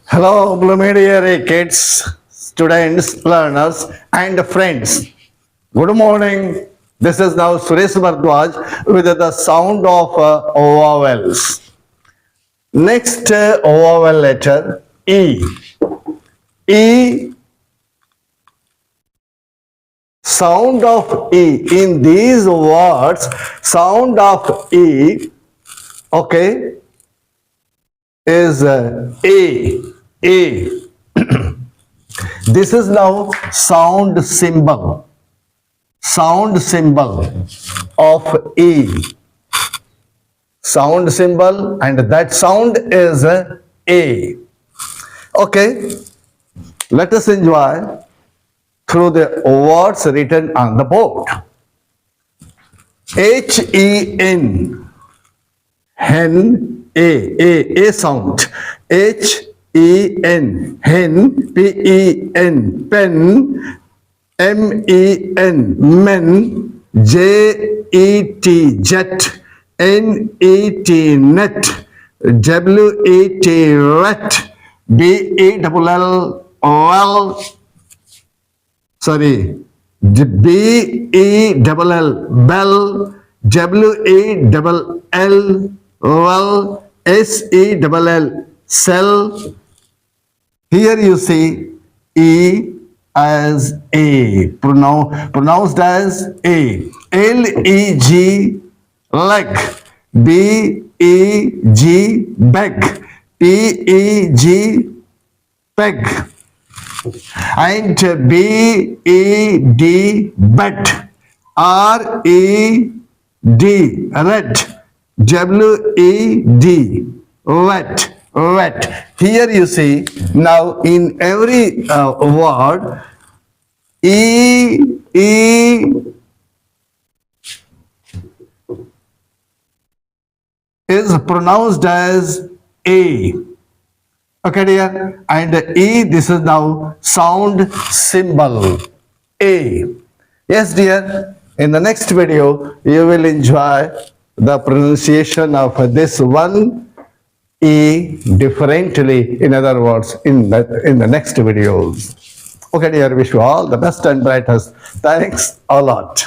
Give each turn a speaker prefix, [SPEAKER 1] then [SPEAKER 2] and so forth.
[SPEAKER 1] Hello, Bloomediary kids, students, learners, and friends. Good morning. This is now Suresh Bhardwaj with the sound of vowels. Next vowel letter E. E. Sound of E. In these words, sound of E, okay, is A. A. This is now sound symbol. Sound symbol of E. Sound symbol, and that sound is A. Okay. Let us enjoy through the words written on the board. H-E-N. Hen. A sound. H-E-N. Hen. P-E-N. Pen. M-E-N. Men. J-E-T. Jet. N-E-T. Net. W-E-T. Ret. B-E-L-L. Well. Sorry. B-E-L-L. Bell. W-E-L-L. Well. S-E-L-L. Cell. Here you see E as A. Pronounced as A. L-E-G. Leg. B-E-G. Beg. P-E-G. Peg. And B-E-D. Bed. R-E-D. Red. W-E-D. Wet. Wet. Here you see, now in every word, E is pronounced as A. Okay, dear? And E, this is now sound symbol A. Yes, dear? In the next video, you will enjoy the pronunciation of this one E differently, in other words, in the next videos. Okay, dear, wish you all the best and brightest. Thanks a lot.